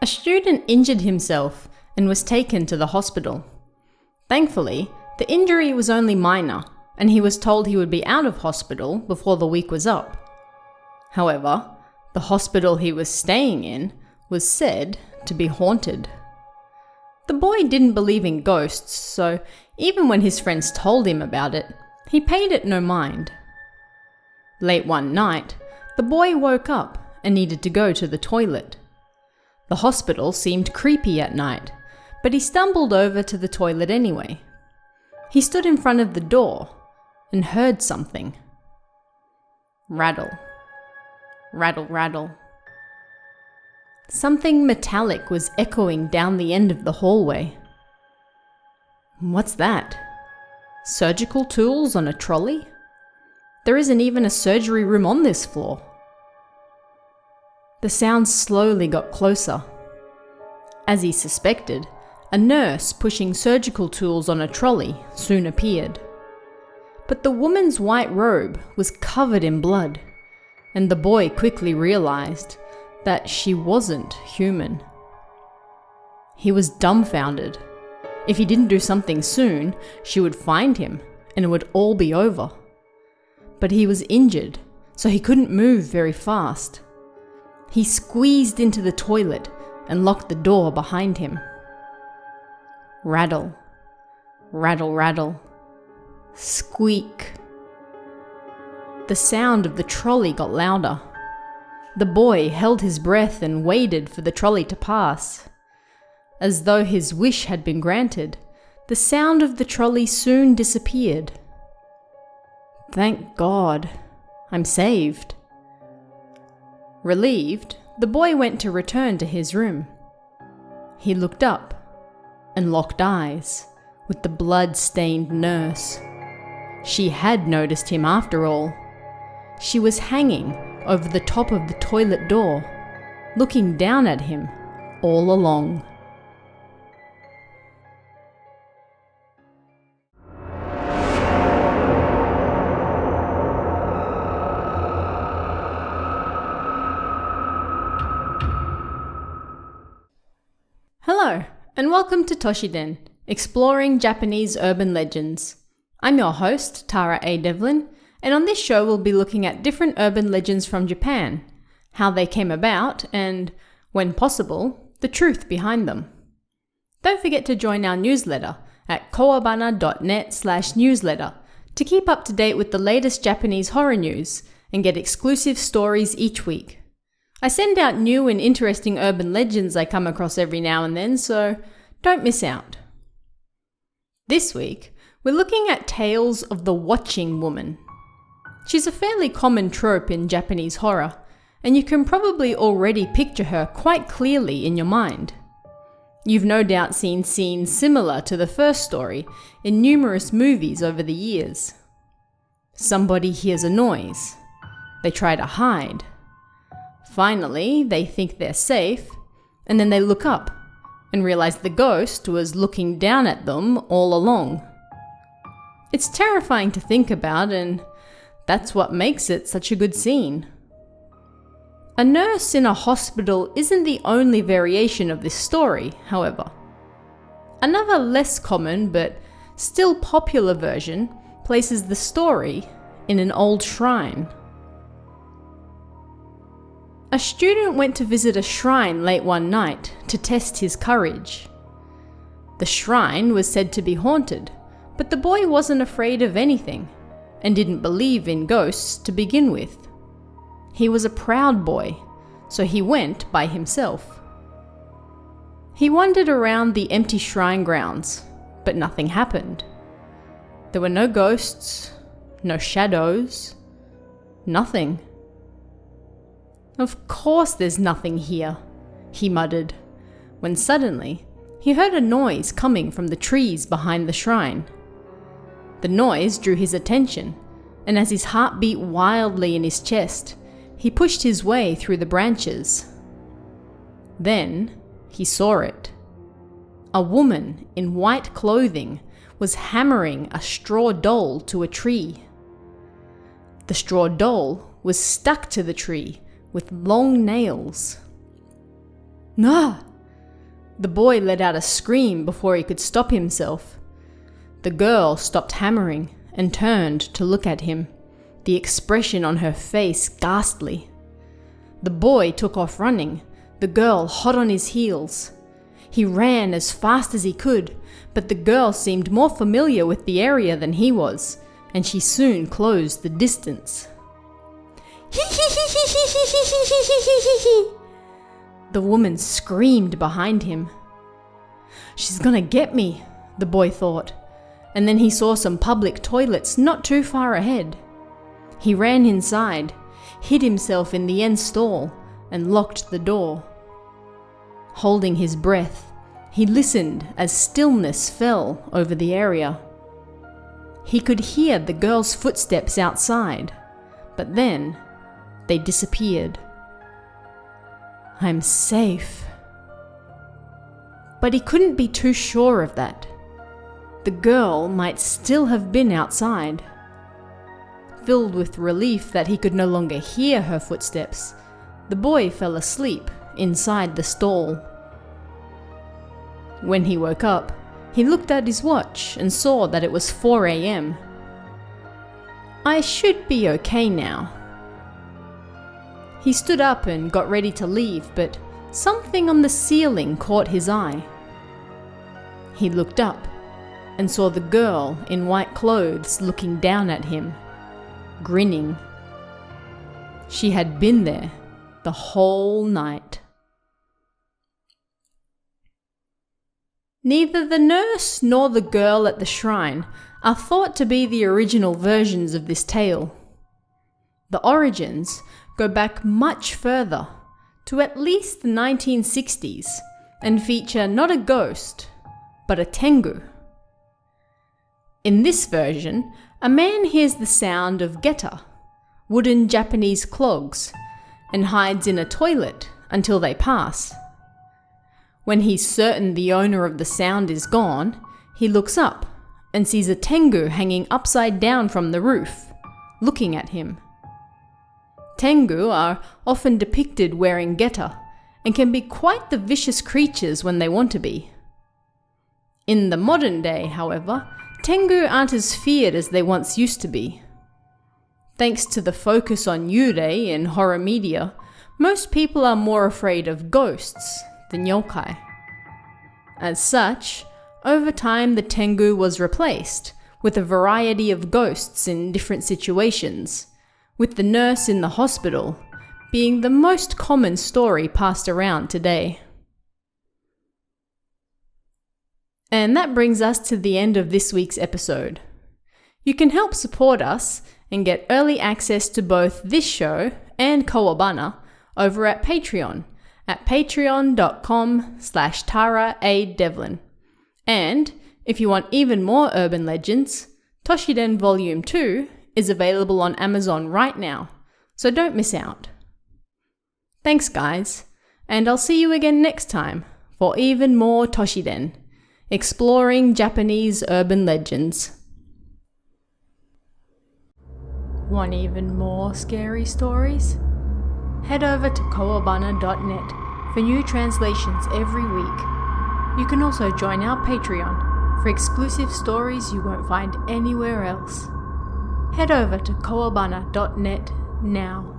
A student injured himself and was taken to the hospital. Thankfully, the injury was only minor, and he was told he would be out of hospital before the week was up. However, the hospital he was staying in was said to be haunted. The boy didn't believe in ghosts, so even when his friends told him about it, he paid it no mind. Late one night, the boy woke up and needed to go to the toilet. The hospital seemed creepy at night, but he stumbled over to the toilet anyway. He stood in front of the door and heard something. Rattle. Rattle, rattle. Something metallic was echoing down the end of the hallway. What's that? Surgical tools on a trolley? There isn't even a surgery room on this floor. The sound slowly got closer. As he suspected, a nurse pushing surgical tools on a trolley soon appeared. But the woman's white robe was covered in blood, and the boy quickly realized that she wasn't human. He was dumbfounded. If he didn't do something soon, she would find him, and it would all be over. But he was injured, so he couldn't move very fast. He squeezed into the toilet and locked the door behind him. Rattle, rattle, rattle, squeak. The sound of the trolley got louder. The boy held his breath and waited for the trolley to pass. As though his wish had been granted, the sound of the trolley soon disappeared. Thank God, I'm saved. Relieved, the boy went to return to his room. He looked up and locked eyes with the blood-stained nurse. She had noticed him after all. She was hanging over the top of the toilet door, looking down at him all along. Hello, and welcome to Toshiden, exploring Japanese urban legends. I'm your host, Tara A. Devlin, and on this show we'll be looking at different urban legends from Japan, how they came about, and, when possible, the truth behind them. Don't forget to join our newsletter at kowabana.net/newsletter to keep up to date with the latest Japanese horror news and get exclusive stories each week. I send out new and interesting urban legends I come across every now and then, so don't miss out. This week, we're looking at tales of the watching woman. She's a fairly common trope in Japanese horror, and you can probably already picture her quite clearly in your mind. You've no doubt seen scenes similar to the first story in numerous movies over the years. Somebody hears a noise. They try to hide. Finally, they think they're safe, and then they look up and realize the ghost was looking down at them all along. It's terrifying to think about, and that's what makes it such a good scene. A nurse in a hospital isn't the only variation of this story, however. Another less common but still popular version places the story in an old shrine. A student went to visit a shrine late one night to test his courage. The shrine was said to be haunted, but the boy wasn't afraid of anything and didn't believe in ghosts to begin with. He was a proud boy, so he went by himself. He wandered around the empty shrine grounds, but nothing happened. There were no ghosts, no shadows, nothing. Of course there's nothing here, he muttered, when suddenly he heard a noise coming from the trees behind the shrine. The noise drew his attention, and as his heart beat wildly in his chest, he pushed his way through the branches. Then he saw it. A woman in white clothing was hammering a straw doll to a tree. The straw doll was stuck to the tree with long nails. "Ah!" The boy let out a scream before he could stop himself. The girl stopped hammering and turned to look at him, the expression on her face ghastly. The boy took off running, the girl hot on his heels. He ran as fast as he could, but the girl seemed more familiar with the area than he was, and she soon closed the distance. The woman screamed behind him. She's gonna get me, the boy thought, and then he saw some public toilets not too far ahead. He ran inside, hid himself in the end stall, and locked the door. Holding his breath, he listened as stillness fell over the area. He could hear the girl's footsteps outside, but then they disappeared. I'm safe. But he couldn't be too sure of that. The girl might still have been outside. Filled with relief that he could no longer hear her footsteps, the boy fell asleep inside the stall. When he woke up, he looked at his watch and saw that it was 4 a.m. I should be okay now. He stood up and got ready to leave, but something on the ceiling caught his eye. He looked up and saw the girl in white clothes looking down at him, grinning. She had been there the whole night. Neither the nurse nor the girl at the shrine are thought to be the original versions of this tale. The origins go back much further, to at least the 1960s, and feature not a ghost, but a tengu. In this version, a man hears the sound of geta, wooden Japanese clogs, and hides in a toilet until they pass. When he's certain the owner of the sound is gone, he looks up and sees a tengu hanging upside down from the roof, looking at him. Tengu are often depicted wearing geta and can be quite the vicious creatures when they want to be. In the modern day, however, tengu aren't as feared as they once used to be. Thanks to the focus on yurei in horror media, most people are more afraid of ghosts than yokai. As such, over time the tengu was replaced with a variety of ghosts in different situations, with the nurse in the hospital being the most common story passed around today. And that brings us to the end of this week's episode. You can help support us and get early access to both this show and Kawabana over at Patreon at patreon.com/TaraADevlin. And if you want even more urban legends, Toshiden Volume 2 is available on Amazon right now, so don't miss out. Thanks guys, and I'll see you again next time for even more Toshiden, exploring Japanese urban legends. Want even more scary stories? Head over to kawabana.net for new translations every week. You can also join our Patreon for exclusive stories you won't find anywhere else. Head over to kawabana.net now.